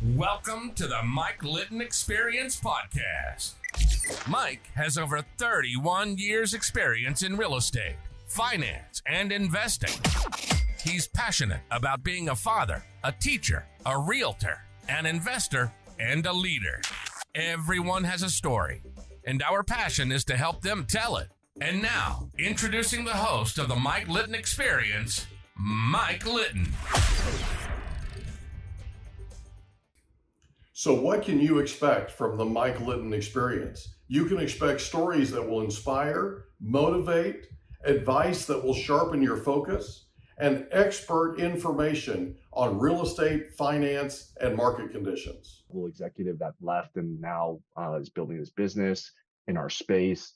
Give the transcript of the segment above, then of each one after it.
Welcome to the Mike Litton Experience Podcast. Mike has over 31 years experience in real estate, finance, and investing. He's passionate about being a father, a teacher, a realtor, an investor, and a leader. Everyone has a story, and our passion is to help them tell it. And now, introducing the host of the Mike Litton Experience, Mike Litton. So what can you expect from the Mike Litton Experience? You can expect stories that will inspire, motivate, advice that will sharpen your focus, and expert information on real estate, finance, and market conditions. Executive that left and now is building his business in our space.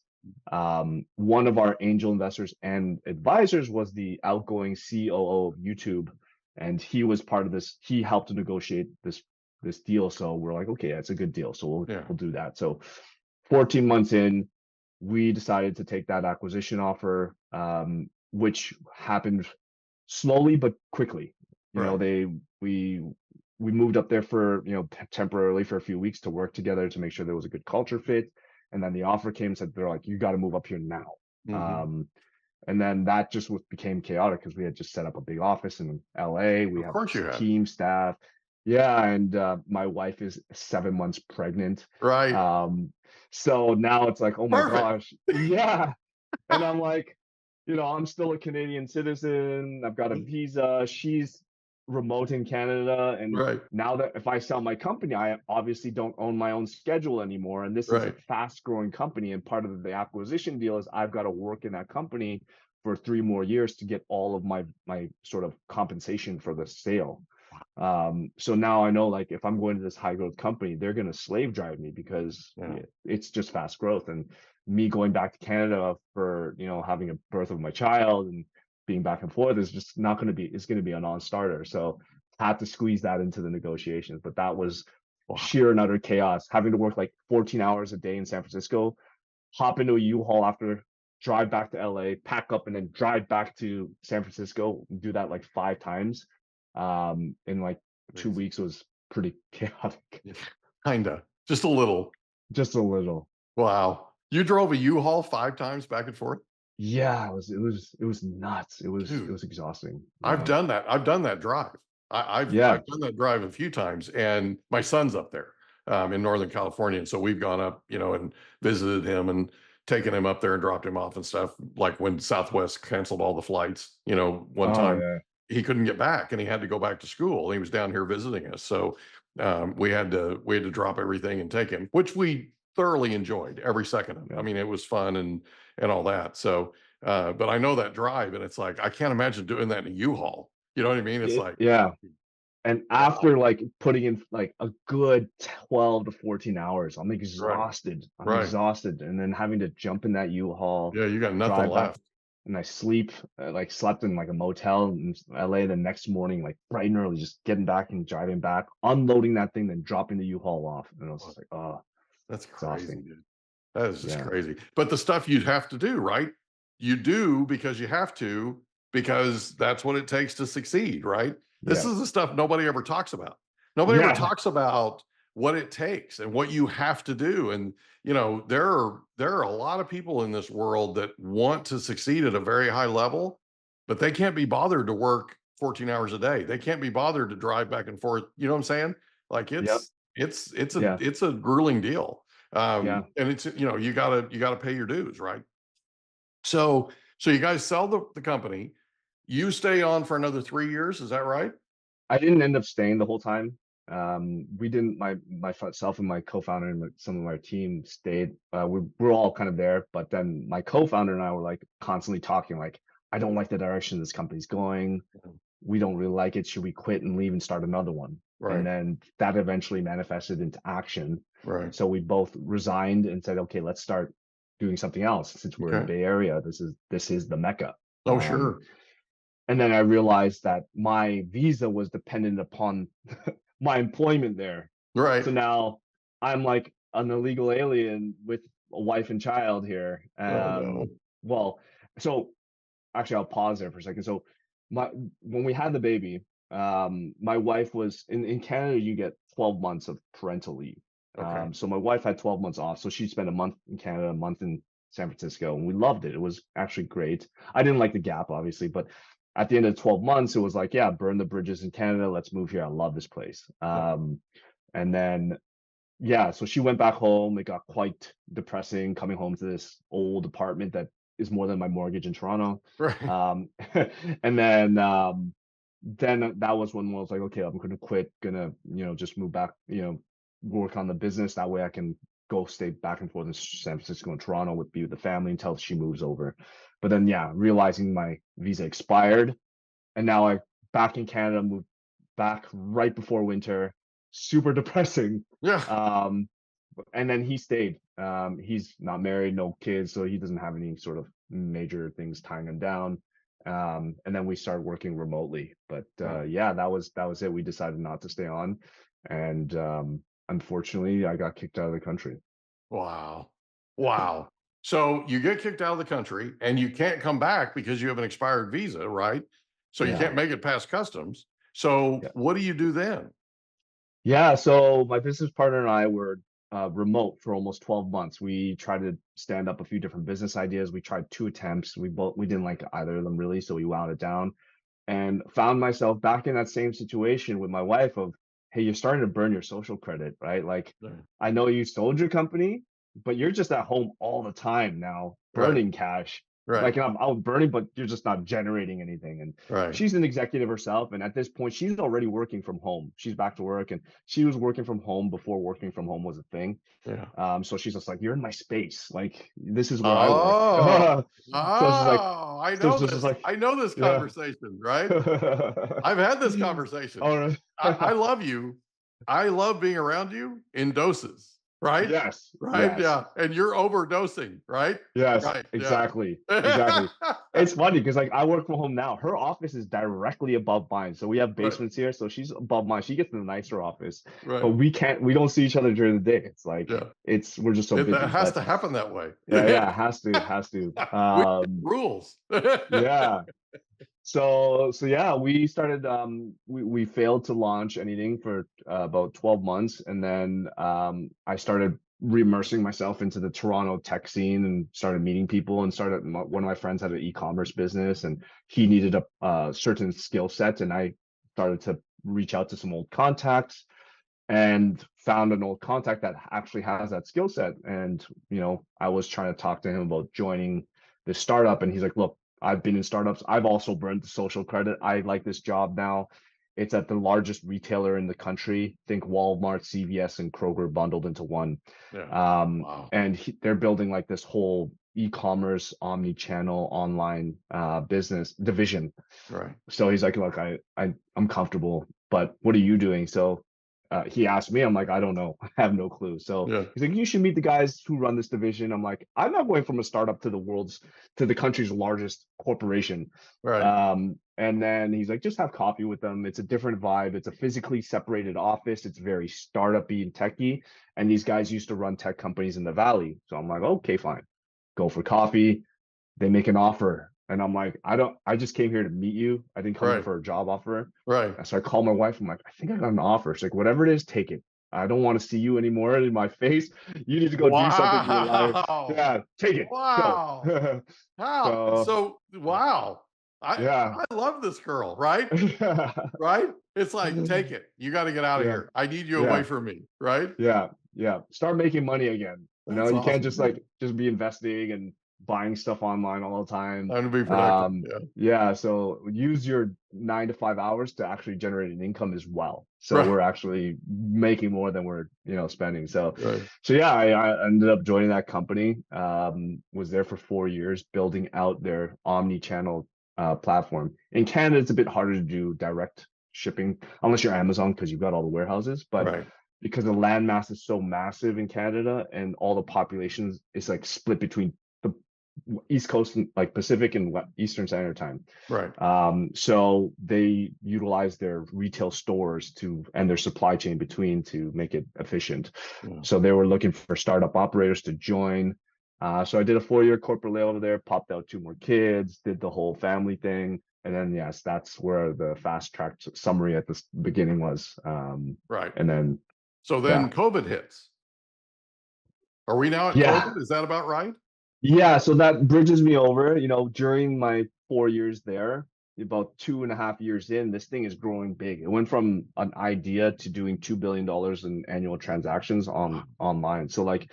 One of our angel investors and advisors was the outgoing COO of YouTube, and he was part of this. He helped to negotiate this deal. So we're like, okay, that's a good deal. So we'll do that. So 14 months in, we decided to take that acquisition offer, which happened slowly but quickly. We moved up there for, temporarily for a few weeks to work together to make sure there was a good culture fit. And then the offer came and said, they're like, you got to move up here now. Mm-hmm. And then that just became chaotic because we had just set up a big office in LA. We have team staff. Yeah, and my wife is 7 months pregnant. Right. So now it's like, oh my Perfect. gosh. Yeah. And I'm like, I'm still a Canadian citizen. I've got a visa. She's remote in Canada. And now that if I sell my company, I obviously don't own my own schedule anymore. And this is a fast growing company. And part of the acquisition deal is I've got to work in that company for 3 more years to get all of my sort of compensation for the sale. So now I know, like, if I'm going to this high growth company, they're going to slave drive me because it's just fast growth. And me going back to Canada for, having a birth of my child and being back and forth is just not going to be, it's going to be a non-starter. So I had to squeeze that into the negotiations, but that was sheer and utter chaos, having to work like 14 hours a day in San Francisco, hop into a U-Haul after, drive back to LA, pack up, and then drive back to San Francisco, do that like 5 times. In like 2 weeks was pretty chaotic. Kinda. Just a little. Wow. You drove a U-Haul 5 times back and forth? Yeah, it was nuts. It was exhausting. I've done that. I've done that drive. I've done that drive a few times, and my son's up there in Northern California. And so we've gone up, and visited him and taken him up there and dropped him off and stuff. Like when Southwest canceled all the flights, one time. Yeah. He couldn't get back and he had to go back to school. He was down here visiting us. So we had to drop everything and take him, which we thoroughly enjoyed every second of it. I mean, it was fun and all that. So, but I know that drive, and it's like, I can't imagine doing that in a U-Haul. You know what I mean? It's like, and after like putting in like a good 12 to 14 hours, I'm exhausted. Exhausted. And then having to jump in that U-Haul. Yeah, you got nothing left. And I slept in like a motel in LA the next morning, like bright and early, just getting back and driving back, unloading that thing, then dropping the U-Haul off. And I was just like, oh, that's crazy, dude. That is just crazy. But the stuff you'd have to do, right? You do because you have to, because that's what it takes to succeed, right? This is the stuff nobody ever talks about. Nobody ever talks about what it takes and what you have to do. And, there are a lot of people in this world that want to succeed at a very high level, but they can't be bothered to work 14 hours a day. They can't be bothered to drive back and forth. You know what I'm saying? Like it's a grueling deal. And it's, you gotta pay your dues, right? So you guys sell the company, you stay on for another 3 years. Is that right? I didn't end up staying the whole time. We didn't, myself and my co-founder and some of our team stayed. We're all kind of there, but then my co-founder and I were like constantly talking, like, I don't like the direction this company's going. We don't really like it. Should we quit and leave and start another one? Right. And then that eventually manifested into action. Right. So we both resigned and said, okay, let's start doing something else. Since we're in the Bay Area, this is the Mecca. Oh, sure. And then I realized that my visa was dependent upon my employment there. Right. So now I'm like an illegal alien with a wife and child here. Well, so actually I'll pause there for a second. So when we had the baby, my wife was in Canada, you get 12 months of parental leave. Okay. So my wife had 12 months off. So she spent a month in Canada, a month in San Francisco, and we loved it. It was actually great. I didn't like the gap, obviously, but at the end of 12 months, it was like, yeah, burn the bridges in Canada. Let's move here. I love this place. And then, yeah, so she went back home. It got quite depressing coming home to this old apartment that is more than my mortgage in Toronto. Right. And then that was when I was like, okay, I'm gonna quit, gonna, just move back, work on the business. That way I can go stay back and forth in San Francisco and Toronto be with the family until she moves over. But then, yeah, realizing my visa expired, and now I back in Canada, moved back right before winter. Super depressing. Yeah. And then he stayed. He's not married, no kids, so he doesn't have any sort of major things tying him down. And then we started working remotely. But yeah, that was it. We decided not to stay on, and unfortunately, I got kicked out of the country. Wow. Wow. So you get kicked out of the country and you can't come back because you have an expired visa, right? So you can't make it past customs. So what do you do then? Yeah, so my business partner and I were remote for almost 12 months. We tried to stand up a few different business ideas. We tried 2 attempts. We didn't like either of them really, so we wound it down and found myself back in that same situation with my wife of, hey, you're starting to burn your social credit, right? Like, I know you sold your company, but you're just at home all the time now, burning cash. Like, I'm out burning, but you're just not generating anything. And she's an executive herself. And at this point, she's already working from home. She's back to work, and she was working from home before working from home was a thing. So she's just like, you're in my space. Like, this is where I work. So she's like, I know this. I know this conversation, right? I've had this conversation. I love you. I love being around you in doses. Right? Yes. Right? Yeah. And you're overdosing, right? Yes. Right. Exactly. Exactly. It's funny because like I work from home now. Her office is directly above mine. So we have basements here. So she's above mine. She gets in the nicer office. But we don't see each other during the day. It's like we're just so busy. That has to happen that way. Yeah, it has to. Rules. Yeah. So yeah, we started we failed to launch anything for about 12 months, and then I started re-immersing myself into the Toronto tech scene and started meeting people, and one of my friends had an e-commerce business and he needed a certain skill set, and I started to reach out to some old contacts and found an old contact that actually has that skill set. And I was trying to talk to him about joining this startup, and he's like, look, I've been in startups. I've also burned the social credit. I like this job now. It's at the largest retailer in the country. Think Walmart, CVS, and Kroger bundled into one. And they're building like this whole e-commerce, omni-channel, online business division. Right. So he's like, look, I'm comfortable, but what are you doing? So he asked me, I'm like, I don't know. I have no clue. So he's like, you should meet the guys who run this division. I'm like, I'm not going from a startup to the country's largest corporation. Right. And then he's like, just have coffee with them. It's a different vibe. It's a physically separated office. It's very startup-y and techy. And these guys used to run tech companies in the Valley. So I'm like, okay, fine. Go for coffee. They make an offer. And I'm like, I just came here to meet you. I didn't come here for a job offer. Right. So I call my wife. I'm like, I think I got an offer. She's like, whatever it is, take it. I don't want to see you anymore in my face. You need to go do something in your life. Yeah, take it. Wow. Go. So wow. I love this girl, right? Right? It's like, take it. You got to get out of here. I need you away from me, right? Yeah. Start making money again. You can't just be investing and buying stuff online all the time. And be productive. So use your 9 to 5 hours to actually generate an income as well. So we're actually making more than we're spending. So I ended up joining that company. Was there for 4 years building out their omni-channel platform. In Canada, it's a bit harder to do direct shipping unless you're Amazon because you've got all the warehouses. But because the landmass is so massive in Canada and all the populations is like split between the East Coast and like Pacific and Eastern Standard Time. So they utilize their retail stores and their supply chain between to make it efficient. So they were looking for startup operators to join. So I did a 4-year corporate layover there, popped out 2 more kids, did the whole family thing, And then, yes, that's where the fast track summary at the beginning was. Right. And then, so then COVID hits. Are we now at COVID? Is that about right? Yeah. So that bridges me over, during my 4 years there, about 2.5 years in, this thing is growing big. It went from an idea to doing $2 billion in annual transactions online. So like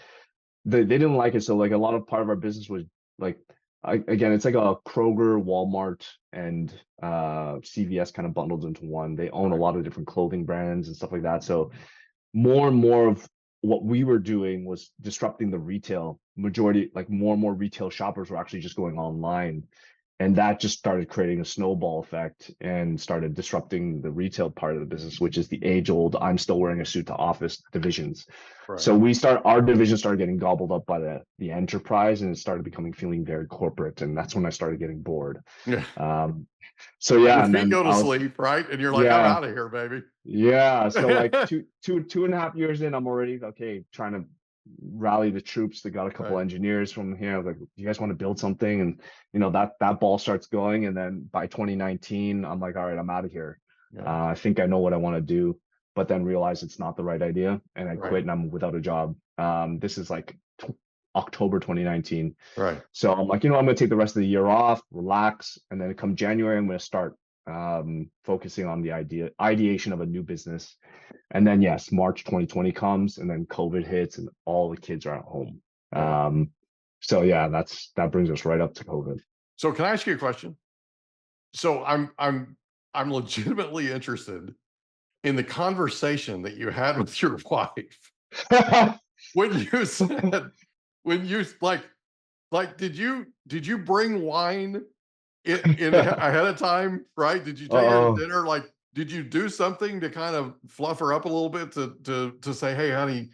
they didn't like it. So like a lot of part of our business was like, again, it's like a Kroger, Walmart, and CVS kind of bundled into one. They own a lot of different clothing brands and stuff like that. So more and more of what we were doing was disrupting the retail majority. Like more and more retail shoppers were actually just going online, and that just started creating a snowball effect and started disrupting the retail part of the business, which is the age old I'm still wearing a suit to office divisions. Right. So our division started getting gobbled up by the enterprise, and it started feeling very corporate, and that's when I started getting bored. Yeah. So yeah, your and feet then go to sleep, right? And you're like, I'm out of here, baby. Yeah. So like 2.5 years in, I'm already trying to rally the troops. They got a couple engineers from here. I was like, do you guys want to build something? And that ball starts going. And then by 2019, I'm like, all right, I'm out of here. I think I know what I want to do, but then realize it's not the right idea, and I quit, and I'm without a job. This is like October 2019. Right. So I'm like, I'm going to take the rest of the year off, relax, and then come January, I'm going to start focusing on the ideation of a new business. And then yes, March 2020 comes, and then COVID hits, and all the kids are at home. So yeah, that brings us right up to COVID. So can I ask you a question? So I'm legitimately interested in the conversation that you had with your wife when you said, did you bring wine in ahead of time, right? Did you take her to dinner? Like, did you do something to kind of fluff her up a little bit to say, hey, honey,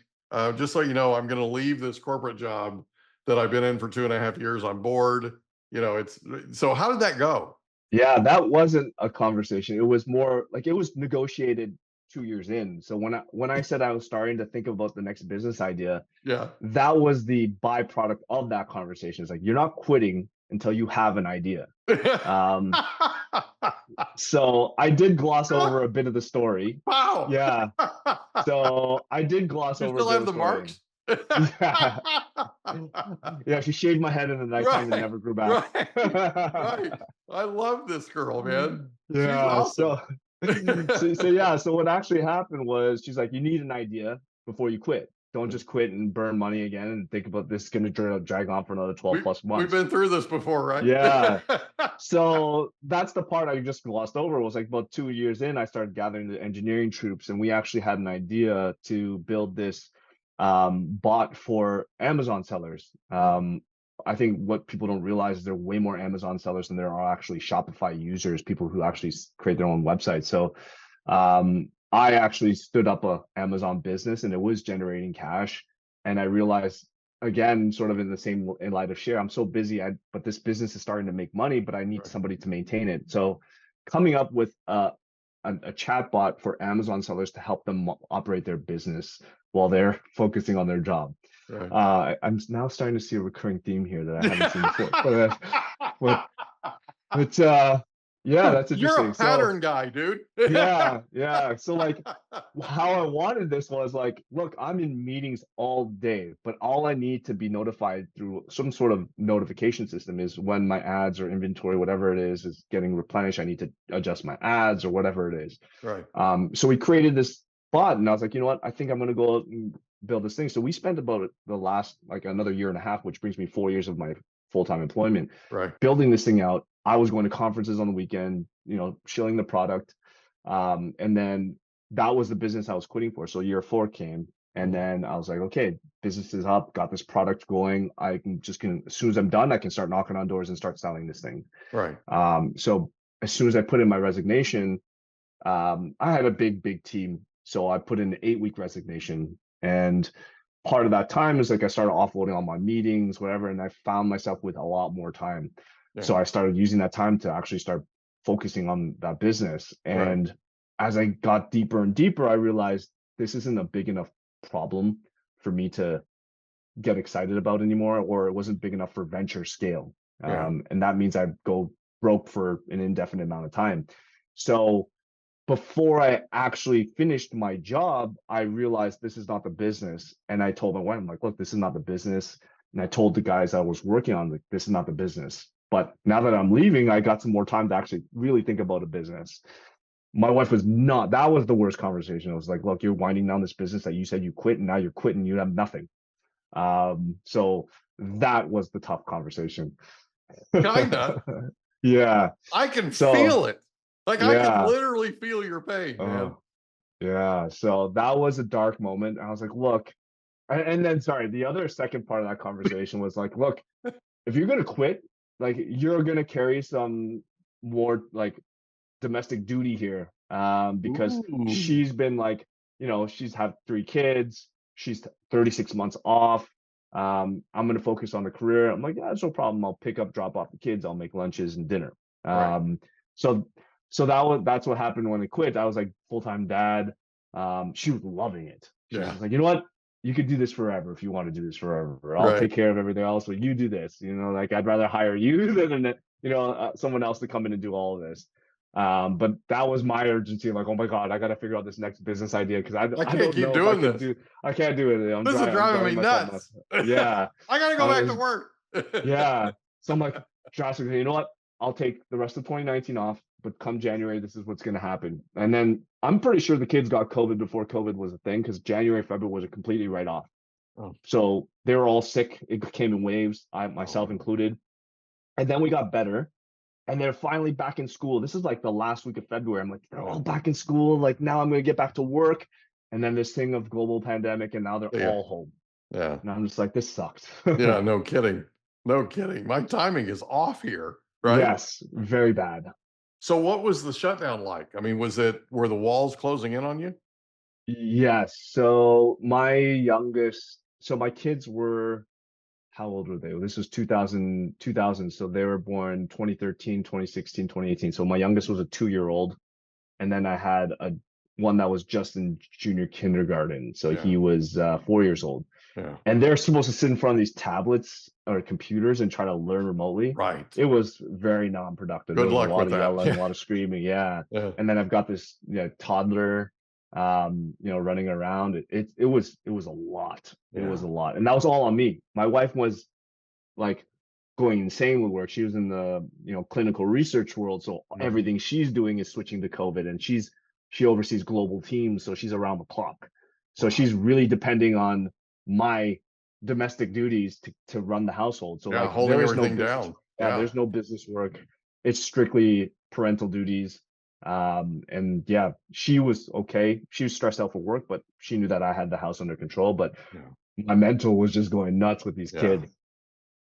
just so you know, I'm going to leave this corporate job that I've been in for 2.5 years. I'm bored. So how did that go? Yeah, that wasn't a conversation. It was more like it was negotiated 2 years in. So when I said I was starting to think about the next business idea, that was the byproduct of that conversation. It's like, you're not quitting until you have an idea. So I did gloss over a bit of the story. Wow. Yeah. So I did gloss over. You still have the marks? Yeah, she shaved my head in the nighttime and never grew back. Right. I love this girl, man. Yeah. She's awesome. So what actually happened was, she's like, you need an idea before you quit. Don't just quit and burn money again and think about this is going to drag on for another 12 plus months. We've been through this before, right? Yeah. So that's the part I just glossed over. It was like about 2 years in, I started gathering the engineering troops, and we actually had an idea to build this bot for Amazon sellers. I think what people don't realize is there are way more Amazon sellers than there are actually Shopify users, people who actually create their own website. So I actually stood up a Amazon business, and it was generating cash. And I realized, again, sort of in light of share, I'm so busy, but this business is starting to make money, but I need somebody to maintain it. So coming up with a chat bot for Amazon sellers to help them operate their business while they're focusing on their job. I'm now starting to see a recurring theme here that I haven't seen before. But yeah, that's interesting. You're a pattern guy, dude. Yeah. So like, how I wanted this was like, look, I'm in meetings all day, but all I need to be notified through some sort of notification system is when my ads or inventory, whatever it is getting replenished. I need to adjust my ads or whatever it is. Right. So we created this bot, and I was like, you know what? I think I'm going to go out and build this thing. So we spent about the last, like, another year and a half, which brings me 4 years of my full-time employment, building this thing out. I was going to conferences on the weekend, shilling the product. And then that was the business I was quitting for. So year 4 came, and then I was like, okay, business is up, got this product going. I can as soon as I'm done, I can start knocking on doors and start selling this thing. Right. So as soon as I put in my resignation, I had a big team. So I put in an 8-week resignation, and part of that time is like I started offloading all my meetings, whatever, and I found myself with a lot more time. So I started using that time to actually start focusing on that business. And as I got deeper and deeper, I realized this isn't a big enough problem for me to get excited about anymore, or it wasn't big enough for venture scale. And that means I go broke for an indefinite amount of time. So before I actually finished my job, I realized this is not the business. And I told my wife, I'm like, look, this is not the business. And I told the guys I was working on, like, this is not the business. But now that I'm leaving, I got some more time to actually really think about a business. My wife was not, that was the worst conversation. I was like, look, you're winding down this business that you said you quit, and now you're quitting, you have nothing. So that was the tough conversation. Kinda. Yeah. I can feel it. Like, I can yeah. literally feel your pain, man. Yeah. So that was a dark moment. I was like, look, and then sorry, the other second part of that conversation was like, look, if you're gonna quit, like, you're gonna carry some more like domestic duty here. Because Ooh. she's been like, she's had 3 kids, she's 36 months off. I'm gonna focus on the career. I'm like, yeah, that's no problem. I'll pick up, drop off the kids, I'll make lunches and dinner. Right. So that's what happened when I quit. I was like full-time dad. She was loving it. She was just like, you know what? You could do this forever if you want to do this forever. I'll take care of everything else, but you do this. Like, I'd rather hire you than someone else to come in and do all of this. But that was my urgency. I'm like, oh my God, I got to figure out this next business idea, because I can't keep doing this. I can't do it. This is driving me nuts. Yeah. I got to go back to work. Yeah. So I'm like, Josh, you know what? I'll take the rest of 2019 off, but come January, this is what's going to happen. And then I'm pretty sure the kids got COVID before COVID was a thing, because January, February was a completely write off. Oh. So they were all sick. It came in waves, myself included. And then we got better. And they're finally back in school. This is like the last week of February. I'm like, they're all back in school. Like, now I'm going to get back to work. And then this thing of global pandemic, and now they're all home. Yeah. And I'm just like, this sucked. Yeah, no kidding. No kidding. My timing is off here, right? Yes, very bad. So what was the shutdown like? I mean, were the walls closing in on you? Yes. So my kids were, how old were they? This was 2000. So they were born 2013, 2016, 2018. So my youngest was a 2-year-old. And then I had one that was just in junior kindergarten. So he was 4 years old. Yeah. And they're supposed to sit in front of these tablets or computers and try to learn remotely. Right. It was very non-productive. Good luck with that. A lot of yelling, a lot of screaming. Yeah. And then I've got this toddler, running around. It was a lot. It was a lot. And that was all on me. My wife was like going insane with work. She was in the clinical research world. So everything she's doing is switching to COVID, and she oversees global teams. So she's around the clock. So she's really depending on my domestic duties to run the household. So like, holding everything down. There's no business work. It's strictly parental duties. And she was okay. She was stressed out for work, but she knew that I had the house under control. But my mental was just going nuts with these kids.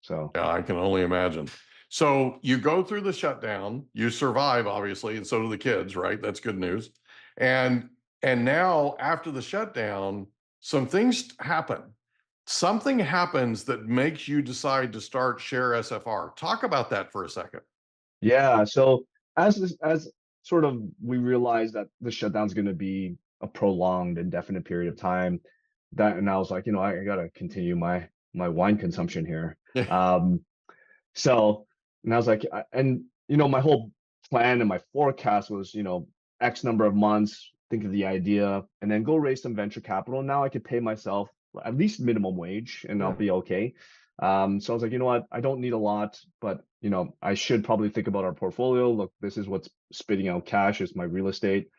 So I can only imagine. So you go through the shutdown, you survive, obviously, and so do the kids, right? That's good news. And now after the shutdown, some things happen. Something happens that makes you decide to start Share SFR. Talk about that for a second. Yeah. So as sort of we realized that the shutdown is going to be a prolonged, indefinite period of time, and I was like, I got to continue my wine consumption here. So, and I was like, my whole plan and my forecast was, X number of months, think of the idea, and then go raise some venture capital. Now I could pay myself at least minimum wage, and I'll be okay. So I was like, you know what? I don't need a lot, but I should probably think about our portfolio. Look, this is what's spitting out cash, is my real estate.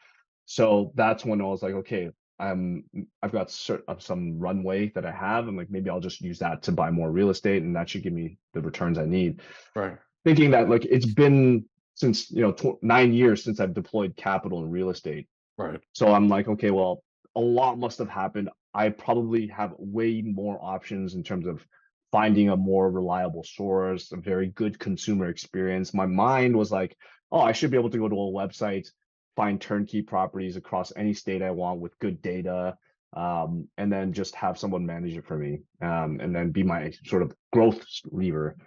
So that's when I was like, okay, I've got some runway that I have. I'm like, maybe I'll just use that to buy more real estate, and that should give me the returns I need. Right. Thinking that, like, it's been since 9 years since I've deployed capital in real estate. Right. So I'm like, okay, well, a lot must have happened. I probably have way more options in terms of finding a more reliable source, a very good consumer experience. My mind was like, oh, I should be able to go to a website, find turnkey properties across any state I want with good data, and then just have someone manage it for me, and then be my sort of growth lever.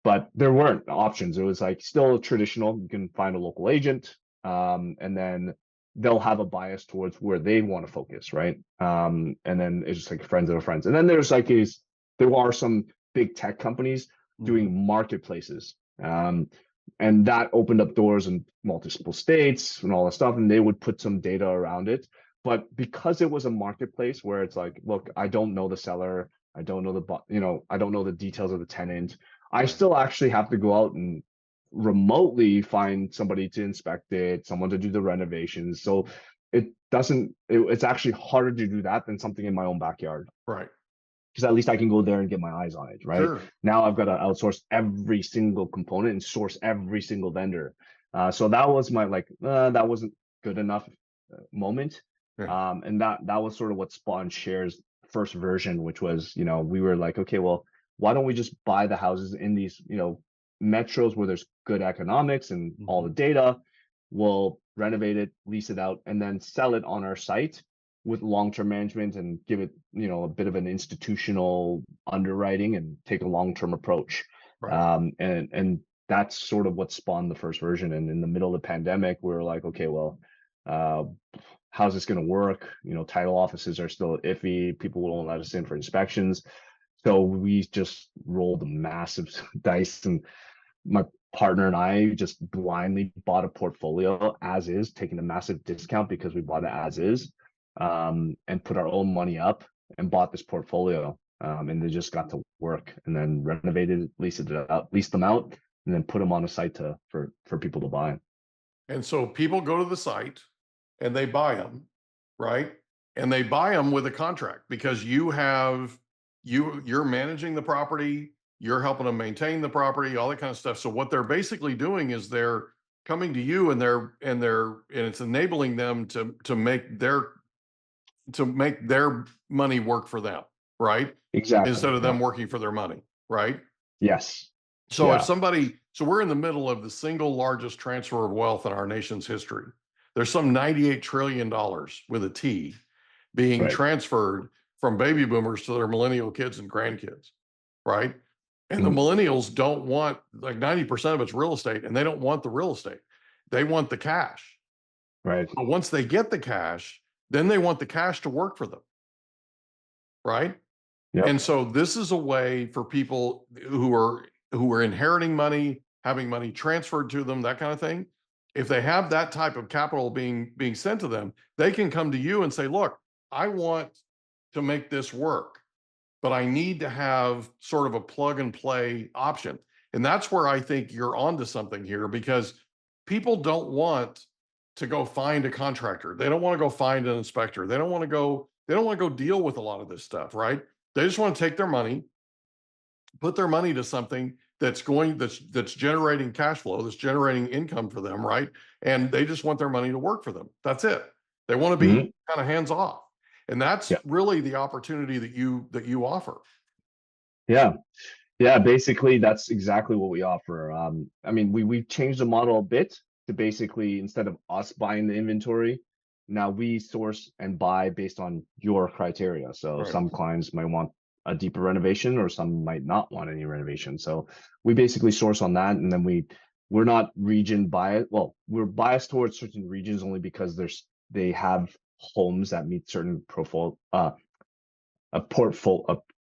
But there weren't options. It was like still traditional. You can find a local agent, and then they'll have a bias towards where they want to focus, right? And then it's just like friends of friends. And then there are some big tech companies doing marketplaces. And that opened up doors in multiple states and all that stuff. And they would put some data around it. But because it was a marketplace where it's like, look, I don't know the seller, I don't know I don't know the details of the tenant. I still actually have to go out and remotely find somebody to inspect it, someone to do the renovations. So it's actually harder to do that than something in my own backyard. Right. Because at least I can go there and get my eyes on it, right? Sure. Now I've got to outsource every single component and source every single vendor. So that was my that wasn't good enough moment. Yeah. And that was sort of what spawned Share's first version, which was, we were like, okay, well, why don't we just buy the houses in these, metros where there's good economics and all the data. We'll renovate it, lease it out, and then sell it on our site with long-term management and give it, a bit of an institutional underwriting and take a long-term approach. Right. And that's sort of what spawned the first version. And in the middle of the pandemic, we were like, okay, well, how's this going to work? Title offices are still iffy. People won't let us in for inspections. So we just rolled a massive dice, and my partner and I just blindly bought a portfolio as is, taking a massive discount because we bought it as is, and put our own money up and bought this portfolio. And they just got to work, and then renovated, leased them out, and then put them on a site for people to buy. And so people go to the site and they buy them, right? And they buy them with a contract because you're managing the property, you're helping them maintain the property, all that kind of stuff. So what they're basically doing is they're coming to you and it's enabling them to make their money work for them, right? Exactly. Instead of them working for their money, right? Yes. So so we're in the middle of the single largest transfer of wealth in our nation's history. There's some $98 trillion with a T being transferred from baby boomers to their millennial kids and grandkids, right? And the millennials don't want, like 90% of it's real estate, and they don't want the real estate. They want the cash. Right. But once they get the cash, then they want the cash to work for them, right? Yep. And so this is a way for people who are inheriting money, having money transferred to them, that kind of thing. If they have that type of capital being sent to them, they can come to you and say, look, I want to make this work, but I need to have sort of a plug and play option. And that's where I think you're onto something here, because people don't want to go find a contractor. They don't want to go find an inspector. They don't want to go deal with a lot of this stuff, right? They just want to take their money, put their money to something that's generating cash flow, that's generating income for them, right? And they just want their money to work for them. That's it. They want to be kind of hands off. And that's really the opportunity that you offer. Yeah. Yeah. Basically, that's exactly what we offer. I mean, we've changed the model a bit to basically, instead of us buying the inventory, now we source and buy based on your criteria. So some clients might want a deeper renovation, or some might not want any renovation. So we basically source on that, and then we're not region biased. Well, we're biased towards certain regions only because they have homes that meet certain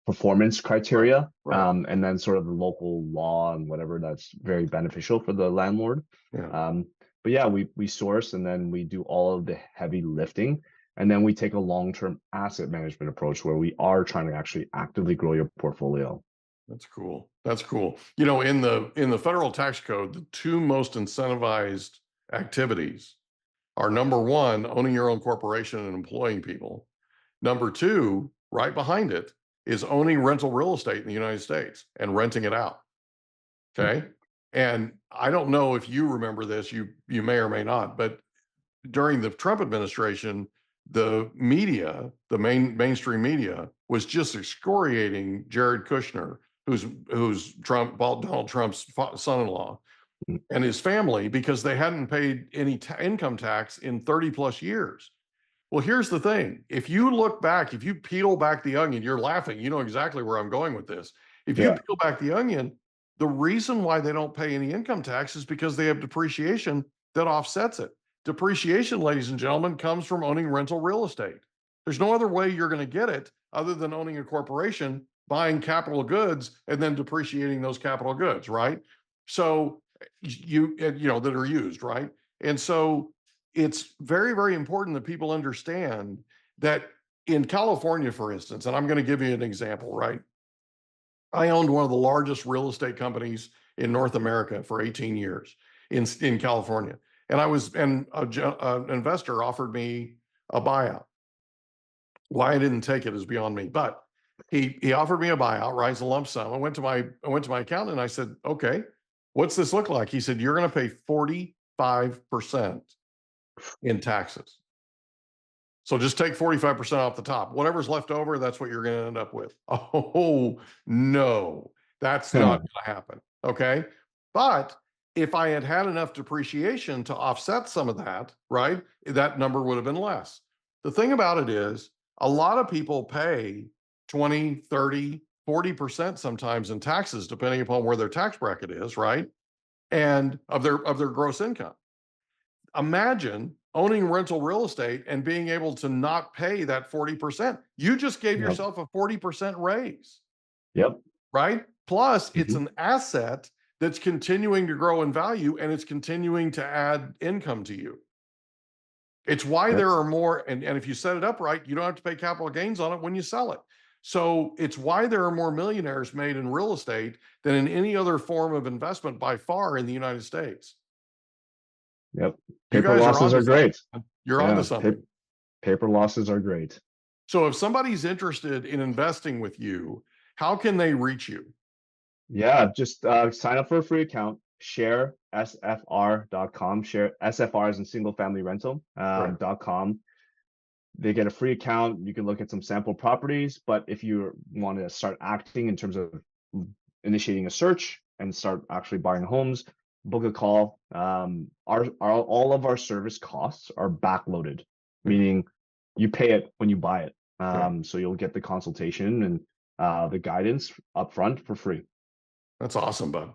performance criteria, and then sort of the local law and whatever that's very beneficial for the landlord. But yeah, we source, and then we do all of the heavy lifting, and then we take a long-term asset management approach where we are trying to actually actively grow your portfolio. That's cool. That's cool. In the federal tax code, the two most incentivized activities are, number one, owning your own corporation and employing people. Number two, right behind it, is owning rental real estate in the United States and renting it out. Okay. And I don't know if you remember this, you may or may not, but during the Trump administration, the media, the mainstream media, was just excoriating Jared Kushner, who's Donald Trump's son-in-law, and his family, because they hadn't paid any income tax in 30 plus years. Well, here's the thing. If you look back, if you peel back the onion, you're laughing. You know exactly where I'm going with this. If you peel back the onion, the reason why they don't pay any income tax is because they have depreciation that offsets it. Depreciation, ladies and gentlemen, comes from owning rental real estate. There's no other way you're going to get it other than owning a corporation, buying capital goods, and then depreciating those capital goods, right? So that are used, right? And so it's very, very important that people understand that in California, for instance, and I'm going to give you an example, right? I owned one of the largest real estate companies in North America for 18 years in California. And an investor offered me a buyout. Why I didn't take it is beyond me, but he offered me a buyout, right? As a lump sum. I went to my accountant and I said, okay, what's this look like? He said, you're going to pay 45% in taxes. So just take 45% off the top. Whatever's left over, that's what you're going to end up with. Oh, no, that's not going to happen. Okay. But if I had had enough depreciation to offset some of that, right, that number would have been less. The thing about it is a lot of people pay 20, 30, 40% sometimes in taxes, depending upon where their tax bracket is, right? And of their gross income. Imagine owning rental real estate and being able to not pay that 40%. You just gave yourself a 40% raise. Yep. Right? Plus, it's an asset that's continuing to grow in value and it's continuing to add income to you. It's why there are more, and if you set it up right, you don't have to pay capital gains on it when you sell it. So it's why there are more millionaires made in real estate than in any other form of investment by far in the United States. Yep. Paper losses are great. You're onto something. Paper losses are great. So if somebody's interested in investing with you, how can they reach you? Yeah, just sign up for a free account, share SFR.com, share SFRs and single family rental .com. They get a free account. You can look at some sample properties, but if you want to start acting in terms of initiating a search and start actually buying homes, book a call. All of our service costs are backloaded, meaning you pay it when you buy it. So you'll get the consultation and the guidance upfront for free. That's awesome, bud.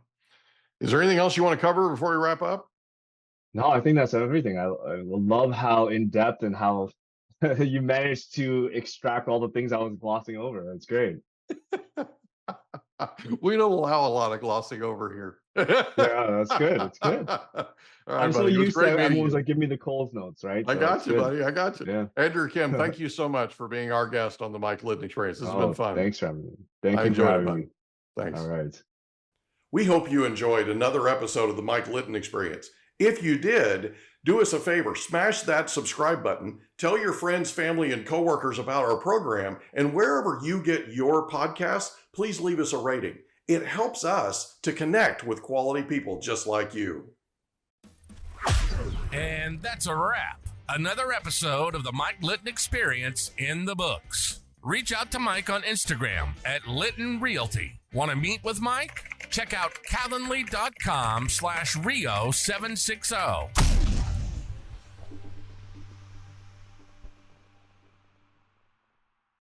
Is there anything else you want to cover before we wrap up? No, I think that's everything. I love how in-depth and how you managed to extract all the things I was glossing over. That's great. We don't allow a lot of glossing over here. Yeah, that's good. That's good. All right, I'm so used to everyone's like, give me the Coles notes, right? I got you, buddy. I got you. Yeah. Andrew Kim, thank you so much for being our guest on the Mike Litton Experience. This has been fun. Thanks for having me. Thank you for having me. Thanks. All right. We hope you enjoyed another episode of the Mike Litton Experience. If you did, do us a favor, smash that subscribe button, tell your friends, family, and coworkers about our program, and wherever you get your podcasts, please leave us a rating. It helps us to connect with quality people just like you. And that's a wrap. Another episode of the Mike Litton Experience in the books. Reach out to Mike on Instagram at Litton Realty. Want to meet with Mike? Check out calendly.com/Rio760.